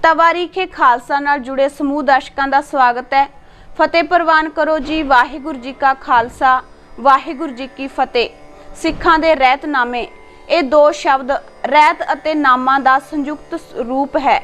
तवारीखे खालसा नाल जुड़े समूह दर्शकों का स्वागत है। फतेह प्रवान करो जी। वाहिगुरू जी का खालसा वाहिगुरू जी की फतेह। सिखां दे रहतनामे ये दो शब्द रहत अते नामा का संयुक्त रूप है।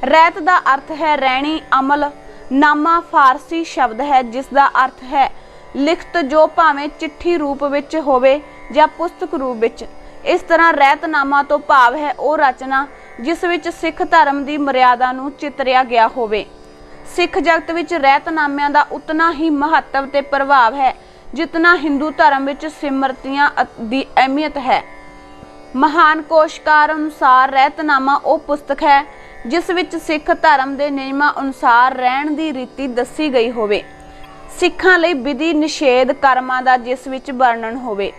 रहत का अर्थ है रहनी अमल। नामा फारसी शब्द है जिसका अर्थ है लिखत, जो भावें चिट्ठी रूप विच होवे या पुस्तक रूप विच। इस तरह रहतनामा तो भाव है वह रचना जिस विच सिख धर्म की मर्यादा नूं चितरिया गया होवे। सिख जगत विच रहतनामिਆਂ का उतना ही महत्व ते प्रभाव है जितना हिंदू धर्म विच सिमरतियां की अहमियत है। महान कोशकार अनुसार रहतनामा वह पुस्तक है जिस विच सिख धर्म के नियमां अनुसार रहण की रीति दसी गई होवे। सिखां लई विधि निषेध कर्मां दा जिस विच वर्णन होवे।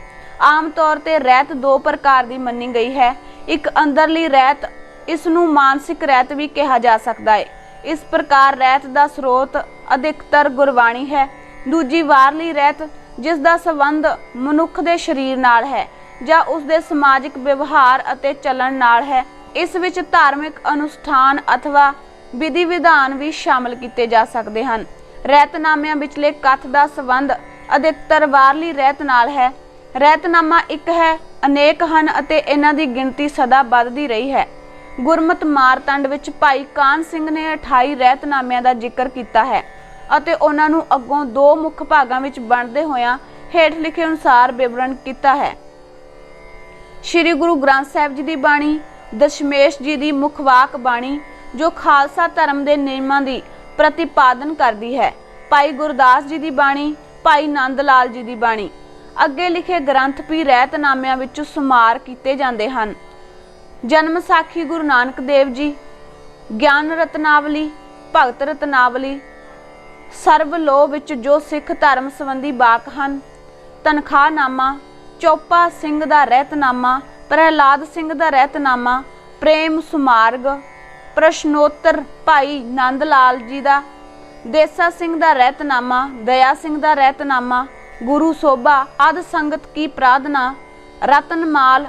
आम तौर ते रहत दो प्रकार की मनी गई है। एक अंदरली रहत, इसनूं मानसिक रहत भी कहा जा सकता है। इस प्रकार रहत का स्रोत अधिकतर गुरबाणी है। दूजी बाहरली रहत जिसका संबंध मनुख के शरीर नाल है ਜਾਂ उसके समाजिक व्यवहार ਅਤੇ चलन नाल है। इस विच धार्मिक अनुष्ठान अथवा विधि विधान भी शामिल किए जा सकते हैं। रहतनामिਆਂ विचले कथ का संबंध अधिकतर बाहरली रहत नाल है। रहतनामा एक है, अनेक हैं ਅਤੇ इन्हां दी गिनती सदा वधदी रही है। गुरमत मारतंड विच भाई कान सिंह ने 28 रहतनामिਆਂ का जिक्र किया है ਅਤੇ उन्हां नूं अगों दो मुख भागां विच वंडदे होया हेठ लिखे अनुसार विवरण किया है। श्री गुरु ग्रंथ साहिब जी की बाणी, दशमेश जी की मुखवाक बाणी जो खालसा धर्म के नियमां की प्रतिपादन करती है। भाई गुरदास जी की बाणी, भाई नंद लाल जी की बाणी। अगे लिखे ग्रंथ भी रहतनामिਆਂ विच शुमार किए जाते हैं। जन्म साखी गुरु नानक देव जी, ज्ञान रत्नावली, भगत रत्नावली, सर्वलोह विच जो सिख धर्म संबंधी वाक हैं। तनखाहनामा, चोपा सिंह का रहतनामा, प्रहलाद सिंह का रहतनामा, प्रेम सुमार्ग, प्रश्नोत्तर भाई नंद लाल जी का, देसा सिंह का रहतनामा, दया सिंह का रहतनामा, गुरु सोभा, आदि संगत की प्रार्थना, रतनमाल,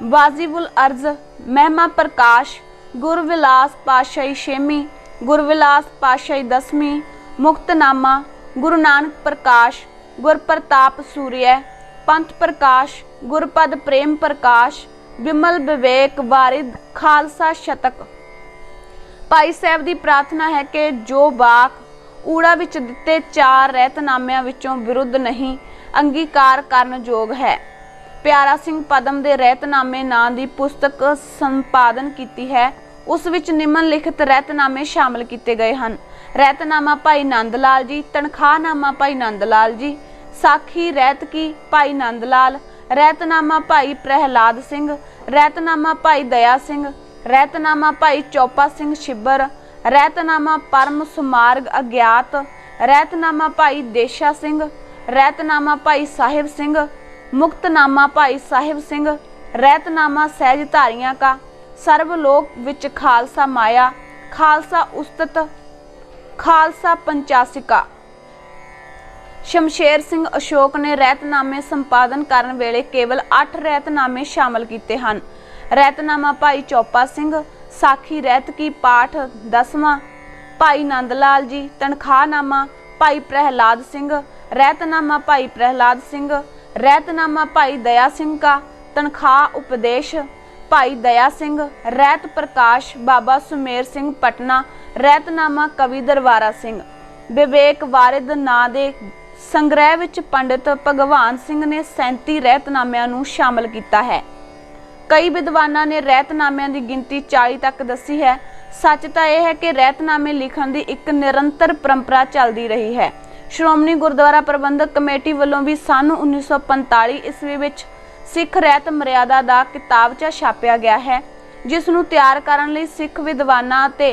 वाजिबुल अर्ज, महिमा प्रकाश, गुरविलास पातशाही छेवीं, गुरविलास पातशाही 10वीं, मुक्तनामा, गुरु नानक प्रकाश, गुरप्रताप सूर्य, पंथ प्रकाश, गुरपद प्रेम प्रकाश, विमल विवेक वारिद, खालसा शतक। भाई साहब की प्रार्थना है कि जो वाक ऊड़ा विच दिते 4 रहतनामिਆਂ विचों विरुद्ध नहीं अंगीकार करन योग है। प्यारा सिंह पदम के रहतनामे नां की पुस्तक संपादन की है। उस विच निम्नलिखित रहतनामे शामिल किए गए हैं। रहतनामा भाई नंद लाल जी, तनखाहनामा भाई नंद लाल जी, साखी रहत की भाई नंद लाल, रहतनामा भाई प्रहलाद सिंह, रहतनामा भाई दया सिंह, रहतनामा भाई चौपा सिंह छिब्बर, रहतनामा परम सुमार्ग अज्ञात, रहतनामा भाई देशा सिंह, रहतनामा भाई साहिब सिंह, मुक्तनामा भाई साहिब सिंह, रहतनामा सहजधारियां का, सर्वलोक विच खालसा माया, खालसा उस्तत, खालसा पंचासिका। शमशेर सिंह अशोक ने रहतनामे संपादन करने वेले केवल 8 रहतनामे शामिल किए हैं। रहतनामा भाई चौपा सिंह, साखी रहत की पाठ 10वां, भाई नंद लाल जी, तनखाहनामा भाई प्रहलाद सिंह, रहतनामा भाई प्रहलाद सिंह, रहतनामा भाई दया सिंह का, तनखाह उपदेश भाई दया सिंह, रहत प्रकाश बाबा सुमेर सिंह पटना, रहतनामा कवि दरबारा सिंह। विवेक वारिद नां दे संग्रह विच पंडित भगवान सिंह ने 37 रहतनामिਆਂ ਨੂੰ शामिल किया है। कई विद्वानों ने रहतनामिਆਂ की गिनती 40 तक दसी है। सच तो यह है कि रहतनामे लिखण की एक निरंतर परंपरा चलती रही है। श्रोमणी गुरुद्वारा प्रबंधक कमेटी वालों भी सन 1945 ईस्वी विच सिख रहत मर्यादा का किताबचा छापिया गया है, जिसनूं तैयार करने लई सिख विद्वानां ते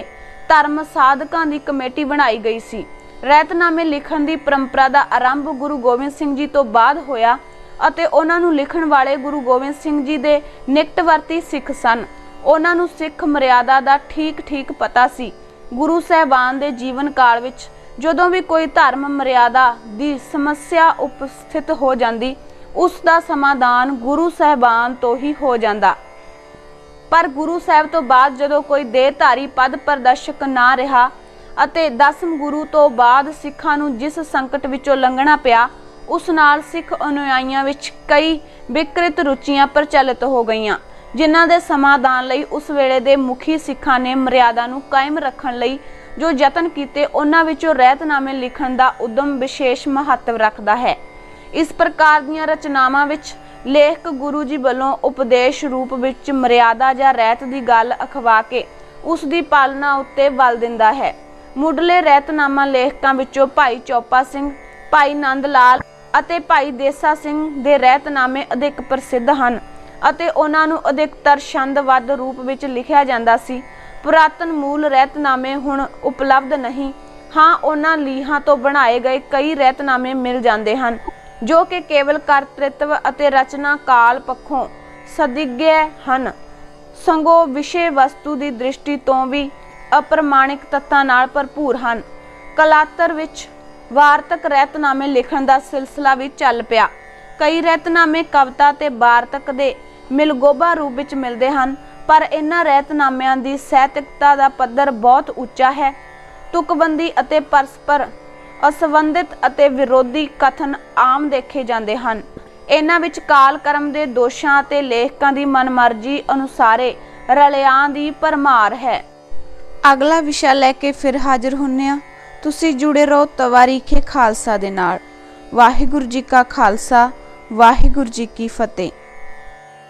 धर्म साधकां की कमेटी बनाई गई सी। रहतनामे लिखण की परंपरा का आरंभ गुरु गोबिंद सिंह जी तो बाद होया ਅਤੇ ਉਹਨਾਂ ਨੂੰ ਲਿਖਣ ਵਾਲੇ ਗੁਰੂ ਗੋਬਿੰਦ ਸਿੰਘ ਜੀ ਦੇ ਨਿਕਟਵਰਤੀ ਸਿੱਖ ਸਨ। ਉਹਨਾਂ ਨੂੰ ਸਿੱਖ ਮਰਿਆਦਾ ਦਾ ਠੀਕ ਪਤਾ ਸੀ। ਗੁਰੂ ਸਾਹਿਬਾਨ ਦੇ ਜੀਵਨ ਕਾਲ ਵਿੱਚ ਜਦੋਂ ਵੀ ਕੋਈ ਧਰਮ ਮਰਿਆਦਾ ਦੀ ਸਮੱਸਿਆ ਉਪਸਥਿਤ ਹੋ ਜਾਂਦੀ, ਉਸ ਦਾ ਸਮਾਧਾਨ ਗੁਰੂ ਸਾਹਿਬਾਨ ਤੋਂ ਹੀ ਹੋ ਜਾਂਦਾ। ਪਰ ਗੁਰੂ ਸਾਹਿਬ ਤੋਂ ਬਾਅਦ ਜਦੋਂ ਕੋਈ ਦੇਹਧਾਰੀ ਪਦ ਪ੍ਰਦਰਸ਼ਕ ਨਾ ਰਿਹਾ ਅਤੇ 10ਵੇਂ ਗੁਰੂ ਤੋਂ ਬਾਅਦ ਸਿੱਖਾਂ ਨੂੰ ਜਿਸ ਸੰਕਟ ਵਿੱਚੋਂ ਲੰਘਣਾ ਪਿਆ, ਉਸ ਨਾਲ ਸਿੱਖ ਅਨੁਯਾਈਆਂ ਵਿੱਚ ਕਈ ਵਿਕ੍ਰਿਤ ਰੁਚੀਆਂ ਪ੍ਰਚਲਿਤ ਹੋ ਗਈਆਂ, ਜਿਨ੍ਹਾਂ ਦੇ ਸਮਾਧਾਨ ਲਈ ਉਸ ਵੇਲੇ ਦੇ ਮੁਖੀ ਸਿੱਖਾਂ ਨੇ ਮਰਿਆਦਾ ਨੂੰ ਕਾਇਮ ਰੱਖਣ ਲਈ ਜੋ ਯਤਨ ਕੀਤੇ, ਉਹਨਾਂ ਵਿੱਚੋਂ ਰਹਿਤਨਾਮੇ ਲਿਖਣ ਦਾ ਉਦਮ ਵਿਸ਼ੇਸ਼ ਮਹੱਤਵ ਰੱਖਦਾ ਹੈ। ਇਸ ਪ੍ਰਕਾਰ ਦੀਆਂ ਰਚਨਾਵਾਂ ਵਿੱਚ ਲੇਖਕ ਗੁਰੂ ਜੀ ਵੱਲੋਂ ਉਪਦੇਸ਼ ਰੂਪ ਵਿੱਚ ਮਰਿਆਦਾ ਜਾਂ ਰਹਿਤ ਦੀ ਗੱਲ ਅਖਵਾ ਕੇ ਉਸ ਦੀ ਪਾਲਣਾ ਉੱਤੇ ਬਲ ਦਿੰਦਾ ਹੈ। ਮੁੱਢਲੇ ਰਹਿਤਨਾਮਾ ਲੇਖਕਾਂ ਵਿੱਚੋਂ ਭਾਈ ਚੌਪਾ ਸਿੰਘ, ਭਾਈ ਨੰਦ ਲਾਲ ਅਤੇ ਭਾਈ ਦੇਸਾ ਸਿੰਘ ਦੇ ਰਹਿਤਨਾਮੇ ਅਧਿਕ ਪ੍ਰਸਿੱਧ ਹਨ ਅਤੇ ਉਹਨਾਂ ਨੂੰ ਅਧਿਕਤਰ ਛੰਦਬੱਧ ਰੂਪ ਵਿੱਚ ਲਿਖਿਆ ਜਾਂਦਾ ਸੀ। ਪੁਰਾਤਨ ਮੂਲ ਰਹਿਤਨਾਮੇ ਹੁਣ ਉਪਲਬਧ ਨਹੀਂ। ਹਾਂ, ਉਹਨਾਂ ਲੀਹਾਂ ਤੋਂ ਬਣਾਏ ਗਏ ਕਈ ਰਹਿਤਨਾਮੇ ਮਿਲ ਜਾਂਦੇ ਹਨ ਜੋ ਕਿ ਕੇਵਲ ਕਰਤ੍ਰਿਤਵ ਅਤੇ ਰਚਨਾ ਕਾਲ ਪੱਖੋਂ ਸਦਿੱਗਿਆ ਹਨ, ਸਗੋਂ ਵਿਸ਼ੇ ਵਸਤੂ ਦੀ ਦ੍ਰਿਸ਼ਟੀ ਤੋਂ ਵੀ ਅਪ੍ਰਮਾਣਿਕ ਤੱਤਾਂ ਨਾਲ ਭਰਪੂਰ ਹਨ। ਕਲਾਤਰ ਵਿੱਚ ਵਾਰਤਕ ਰਹਿਤਨਾਮੇ ਲਿਖਣ ਦਾ ਸਿਲਸਿਲਾ ਵੀ ਚੱਲ ਪਿਆ। ਕਈ ਰਹਿਤਨਾਮੇ ਕਵਿਤਾ ਤੇ ਵਾਰਤਕ ਦੇ ਮਿਲਗੋਭਾ ਰੂਪ ਵਿੱਚ ਮਿਲਦੇ ਹਨ, ਪਰ ਇਹਨਾਂ ਰਹਿਤਨਾਮਿਆਂ ਦੀ ਸਾਹਿਤਕਤਾ ਦਾ ਪੱਧਰ ਬਹੁਤ ਉੱਚਾ ਹੈ। ਤੁਕਬੰਦੀ ਅਤੇ ਪਰਸਪਰ ਅਸੰਬੰਧਿਤ ਅਤੇ ਵਿਰੋਧੀ ਕਥਨ ਆਮ ਦੇਖੇ ਜਾਂਦੇ ਹਨ। ਇਹਨਾਂ ਵਿੱਚ ਕਾਲ ਕਰਮ ਦੇ ਦੋਸ਼ਾਂ ਅਤੇ ਲੇਖਕਾਂ ਦੀ ਮਨਮਰਜ਼ੀ ਅਨੁਸਾਰੇ ਰਲਿਆਂ ਦੀ ਭਰਮਾਰ ਹੈ। ਅਗਲਾ ਵਿਸ਼ਾ ਲੈ ਕੇ ਫਿਰ ਹਾਜ਼ਰ ਹੁੰਨੇ ਆ। ਤੁਸੀਂ ਜੁੜੇ ਰਹੋ ਤਵਾਰੀਖੇ ਖਾਲਸਾ ਦੇ ਨਾਲ। ਵਾਹਿਗੁਰੂ ਜੀ ਕਾ ਖਾਲਸਾ, ਵਾਹਿਗੁਰੂ ਜੀ ਕੀ ਫਤਿਹ।